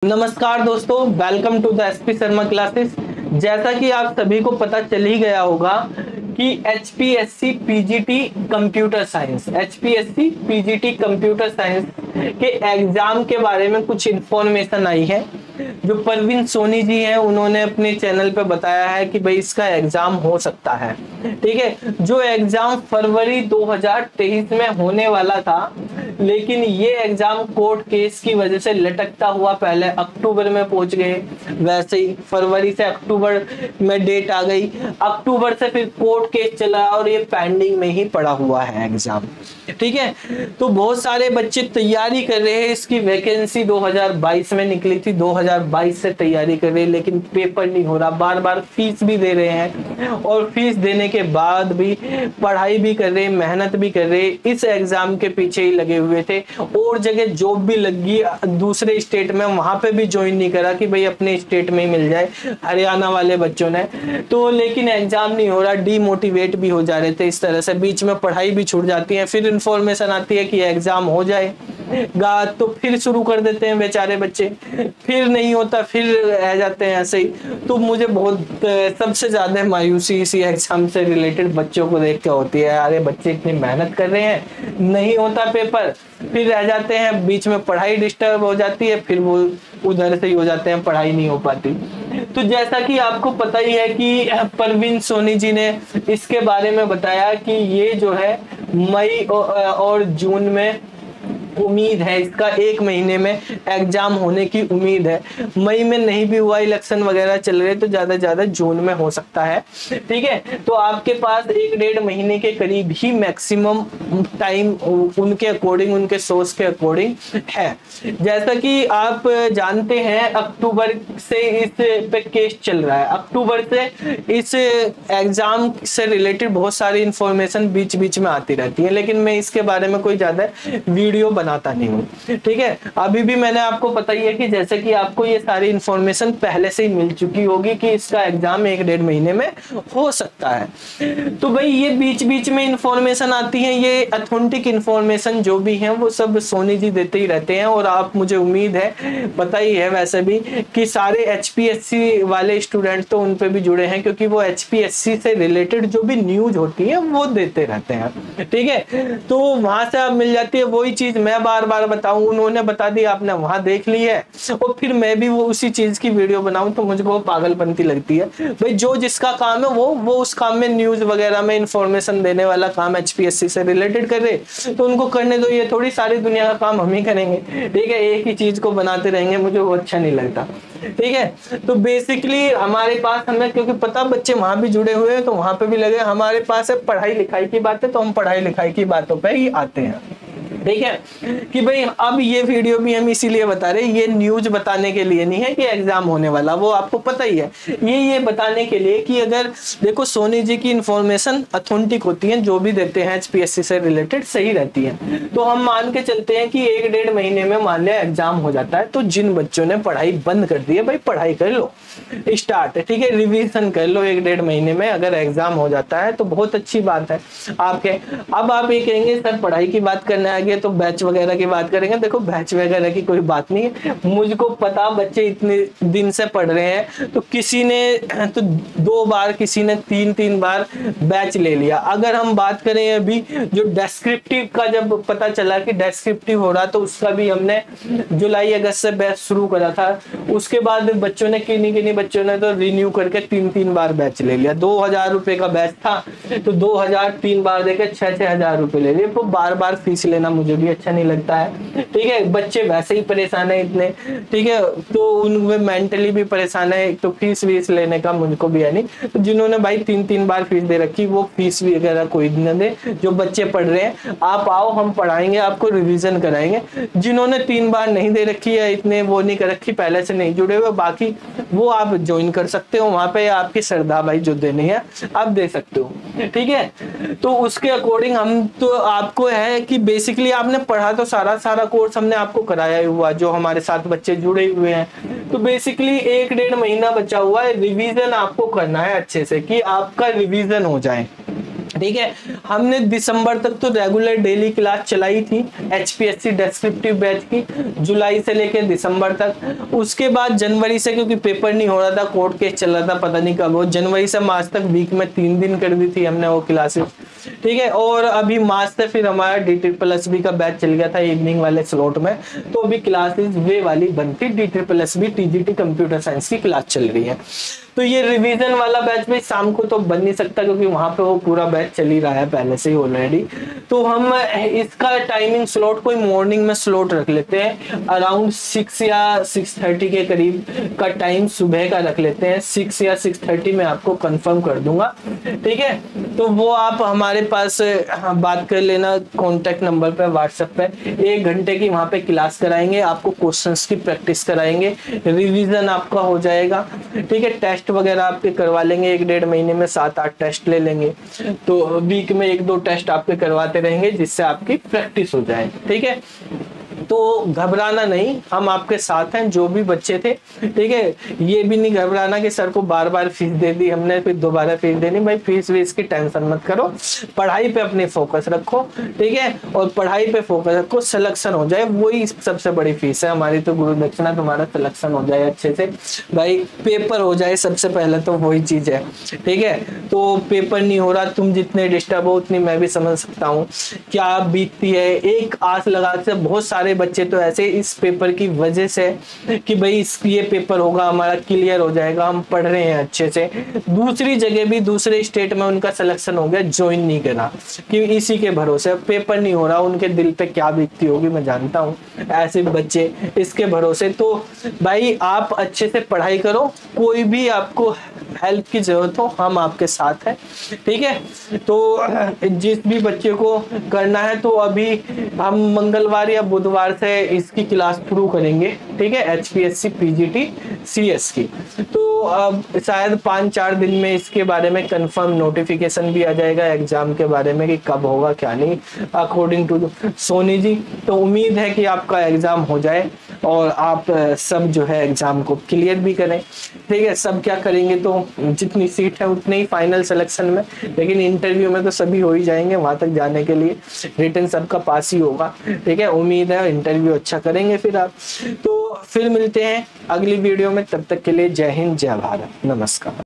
नमस्कार दोस्तों, welcome to the SP Sharma classes. जैसा कि आप सभी को पता चल ही गया होगा कि एचपीएससी पीजीटी कंप्यूटर साइंस के एग्जाम के बारे में कुछ इंफॉर्मेशन आई है। जो परवीन सोनी जी हैं उन्होंने अपने चैनल पे बताया है कि भाई इसका एग्जाम हो सकता है। ठीक है, जो एग्जाम फरवरी 2023 में होने वाला था, लेकिन ये एग्जाम कोर्ट केस की वजह से लटकता हुआ पहले अक्टूबर में पहुंच गए। वैसे ही फरवरी से अक्टूबर में डेट आ गई, अक्टूबर से फिर कोर्ट केस चला और ये पेंडिंग में ही पड़ा हुआ है एग्जाम। ठीक है, तो बहुत सारे बच्चे तैयारी कर रहे हैं। इसकी वैकेंसी 2022 में निकली थी, 2022 से तैयारी कर रहे हैं, लेकिन पेपर नहीं हो रहा। बार बार फीस भी दे रहे हैं और फीस देने के बाद भी पढ़ाई भी कर रहे हैं, मेहनत भी कर रहे हैं, इस एग्जाम के पीछे ही लगे हुए थे। और जगह जॉब भी लगी दूसरे स्टेट में, वहां पे भी ज्वाइन नहीं करा कि भाई अपने स्टेट में ही मिल जाए, हरियाणा वाले बच्चों ने तो। लेकिन एग्जाम नहीं हो रहा, डीमोटिवेट भी हो जा रहे थे। इस तरह से बीच में पढ़ाई भी छूट जाती है, फिर इंफॉर्मेशन आती है कि एग्जाम हो जाएगा तो फिर शुरू कर देते हैं बेचारे बच्चे, फिर नहीं होता, फिर रह जाते हैं ऐसे ही। तो मुझे बहुत सबसे ज्यादा मायूसी इसी एग्जाम से रिलेटेड बच्चों को देख के होती है। अरे बच्चे इतनी मेहनत कर रहे हैं, नहीं होता पेपर, फिर रह जाते हैं, बीच में पढ़ाई डिस्टर्ब हो जाती है, फिर वो उधर से ही हो जाते हैं, पढ़ाई नहीं हो पाती। तो जैसा कि आपको पता ही है कि परवीन सोनी जी ने इसके बारे में बताया कि ये जो है मई और जून में उम्मीद है, इसका 1 महीने में एग्जाम होने की उम्मीद है। मई में नहीं भी हुआ, इलेक्शन वगैरह चल रहे, तो ज्यादा से ज्यादा जून में हो सकता है। ठीक है, तो आपके पास 1-1.5 महीने के करीब ही मैक्सिमम टाइम उनके अकॉर्डिंग, उनके सोर्स के अकॉर्डिंग है। जैसा कि आप जानते हैं अक्टूबर से इस पे केस चल रहा है। अक्टूबर से इस एग्जाम से रिलेटेड बहुत सारी इंफॉर्मेशन बीच बीच में आती रहती है, लेकिन मैं इसके बारे में कोई ज्यादा वीडियो बनाता नहीं हूँ। ठीक है, अभी भी मैंने आपको पता ही है कि जैसे कि आपको ये सारी इंफॉर्मेशन पहले से ही मिल चुकी होगी कि इसका एग्जाम 1-1.5 महीने में हो सकता है। तो भाई ये बीच बीच में इंफॉर्मेशन आती है, ये ऑथेंटिक इंफॉर्मेशन जो भी है वो सब सोनी जी देते ही रहते हैं। और आप, मुझे उम्मीद है, पता ही है वैसे भी कि सारे एचपीएससी वाले स्टूडेंट तो उन पे भी जुड़े हैं, क्योंकि वो एचपीएससी से रिलेटेड जो भी न्यूज होती है वो देते रहते हैं। ठीक है, तो वहां से आप मिल जाती है वही चीज मैं बार बार बताऊं, उन्होंने बता दी, आपने वहां देख ली है, और फिर मैं भी वो उसी चीज की वीडियो बनाऊं, तो मुझको पागलपंती लगती है। भाई जो जिसका काम है वो उस काम में, न्यूज वगैरह में इंफॉर्मेशन देने वाला काम एचपीएससी से रिलेटेड कर रहे, तो उनको करने दो। ये थोड़ी सारी दुनिया का काम हम ही करेंगे। ठीक है, एक ही चीज को बनाते रहेंगे, मुझे वो अच्छा नहीं लगता। ठीक है, तो बेसिकली हमारे पास, हमें क्योंकि पता बच्चे वहां भी जुड़े हुए हैं तो वहां पे भी लगे, हमारे पास है पढ़ाई लिखाई की बातें, तो हम पढ़ाई लिखाई की बातों पे ही आते हैं। ठीक है कि भाई अब ये वीडियो भी हम इसीलिए बता रहे हैं, ये न्यूज बताने के लिए नहीं है कि एग्जाम होने वाला, वो आपको पता ही है। ये बताने के लिए कि अगर देखो सोनी जी की इंफॉर्मेशन ऑथेंटिक होती है, जो भी देते हैं एचपीएससी से रिलेटेड सही रहती है। तो हम मान के चलते हैं कि 1-1.5 महीने में मान लिया एग्जाम हो जाता है, तो जिन बच्चों ने पढ़ाई बंद कर दी है, भाई पढ़ाई कर लो, स्टार्ट। ठीक है, रिवीजन कर लो, 1-1.5 महीने में अगर एग्जाम हो जाता है तो बहुत अच्छी बात है आपके। अब आप ये कहेंगे सर पढ़ाई की बात करने आ गए तो बैच वगैरह की बात करेंगे। देखो बैच वगैरह की कोई बात नहीं है, मुझको पता बच्चे इतने दिन से पढ़ रहे हैं, तो किसी ने तो 2 बार, किसी ने 3-3 बार बैच ले लिया। अगर हम बात करें अभी जो डेस्क्रिप्टिव का, जब पता चला कि डेस्क्रिप्टिव हो रहा, तो उसका भी हमने जुलाई अगस्त से बैच शुरू करा था। उसके बाद बच्चों ने, किन्हीं बच्चों ने तो रिन्यू करके 3-3 बार बैच ले लिया। 2000 रुपए का बैच था, तो 2000 3 बार देके 6-6 हजार रुपए ले लिए। तो बार बार फीस लेना मुझे भी अच्छा नहीं लगता है। ठीक है, बच्चे वैसे ही परेशान है इतने। ठीक है, तो उनमें मेंटली भी परेशान है, तो फीस वीस लेने का मुझको भी है नहीं। तो जिन्होंने भाई 3-3 बार फीस दे रखी, वो फीस वगैरह कोई न दे। जो बच्चे पढ़ रहे हैं, आप आओ, हम पढ़ाएंगे, आपको रिवीजन कराएंगे। जिन्होंने 3 बार नहीं दे रखी है, इतने वो नहीं कर रखी, पहले से नहीं जुड़े हुए, बाकी वो आप ज्वाइन कर सकते हो। वहां पे आपकी श्रद्धा भाई जो देनी है आप दे सकते हो। ठीक है, तो उसके अकॉर्डिंग हम, तो आपको है कि बेसिकली आपने पढ़ा तो सारा कोर्स हमने आपको कराया हुआ, जो हमारे साथ बच्चे जुड़े हुए हैं। तो बेसिकली 1-1.5 महीना बचा हुआ है, रिवीजन आपको करना है अच्छे से, कि आपका रिवीजन हो जाए। ठीक है। हमने दिसंबर तक तो रेगुलर डेली क्लास चलाई थी HPSC डिस्क्रिप्टिव बैच की, जुलाई से लेकर दिसंबर तक। उसके बाद जनवरी से, क्योंकि पेपर नहीं हो रहा था, कोर्ट केस चल रहा था, पता नहीं कब हो, जनवरी से मार्च तक वीक में 3 दिन कर दी थी हमने वो क्लासेस, ठीक है। और अभी मार्च से फिर हमारा DSSB का बैच चल गया था इवनिंग वाले स्लॉट में, तो अभी क्लासेस वे वाली बनती, DSSB TGT कंप्यूटर साइंस की क्लास चल रही है। तो ये रिवीजन वाला बैच भी शाम को तो बन नहीं सकता, क्योंकि वहां पे वो पूरा बैच चल ही रहा है पहले से ही ऑलरेडी। तो हम इसका टाइमिंग स्लॉट कोई मॉर्निंग में स्लॉट रख लेते हैं, अराउंड 6 या 6:30 के करीब का टाइम सुबह का रख लेते हैं। 6 या 6:30 में आपको कंफर्म कर दूंगा, ठीक है। तो वो आप हमारे पास बात कर लेना कॉन्टेक्ट नंबर पे, व्हाट्सएप पे। 1 घंटे की वहां पे क्लास कराएंगे, आपको क्वेश्चंस की प्रैक्टिस कराएंगे, रिवीजन आपका हो जाएगा, ठीक है। टेस्ट वगैरह आपके करवा लेंगे, 1-1.5 महीने में 7-8 टेस्ट ले लेंगे, तो वीक में 1-2 टेस्ट आपके करवाते रहेंगे, जिससे आपकी प्रैक्टिस हो जाए, ठीक है। तो घबराना नहीं, हम आपके साथ हैं, जो भी बच्चे थे, ठीक है। ये भी नहीं घबराना कि सर को बार बार फीस दे दी हमने, फिर दोबारा फीस देनी। भाई फीस वीस की टेंशन मत करो, पढ़ाई पे अपने फोकस रखो, ठीक है। और पढ़ाई पे फोकस रखो, सिलेक्शन हो जाए, वही सबसे बड़ी फीस है हमारी। तो गुरु दक्षिणा, तुम्हारा सिलेक्शन हो जाए अच्छे से, भाई पेपर हो जाए, सबसे पहले तो वही चीज है, ठीक है। तो पेपर नहीं हो रहा, तुम जितने डिस्टर्ब हो उतनी मैं भी समझ सकता हूँ क्या बीतती है। एक आस लगा से बहुत सारे बच्चे तो ऐसे इस पेपर की वजह से कि भाई ये पेपर होगा हमारा क्लियर हो जाएगा, हम पढ़ रहे हैं अच्छे से, दूसरी जगह भी दूसरे स्टेट में उनका सिलेक्शन हो गया, ज्वाइन नहीं करा कि इसी के भरोसे पेपर नहीं हो रहा, उनके दिल पे क्या बीतती होगी मैं जानता हूँ, ऐसे बच्चे इसके भरोसे। तो भाई आप अच्छे से पढ़ाई करो, कोई भी आपको हेल्प की जरूरत हो हम आपके साथ हैं, ठीक है। तो जिस भी बच्चे को करना है, तो अभी हम मंगलवार या बुधवार से इसकी क्लास शुरू करेंगे, ठीक है, HPSC PGT CS की। तो अब शायद 5-4 दिन में इसके बारे में कंफर्म नोटिफिकेशन भी आ जाएगा एग्जाम के बारे में कि कब होगा क्या नहीं, अकॉर्डिंग टू सोनी जी। तो उम्मीद है कि आपका एग्जाम हो जाए और आप सब जो है एग्जाम को क्लियर भी करें, ठीक है। सब क्या करेंगे, तो जितनी सीट है उतने ही फाइनल सिलेक्शन में, लेकिन इंटरव्यू में तो सभी हो ही जाएंगे, वहां तक जाने के लिए रिटन सबका पास ही होगा, ठीक है। उम्मीद है इंटरव्यू अच्छा करेंगे फिर आप। तो फिर मिलते हैं अगली वीडियो में, तब तक के लिए जय हिंद, जय भारत, नमस्कार।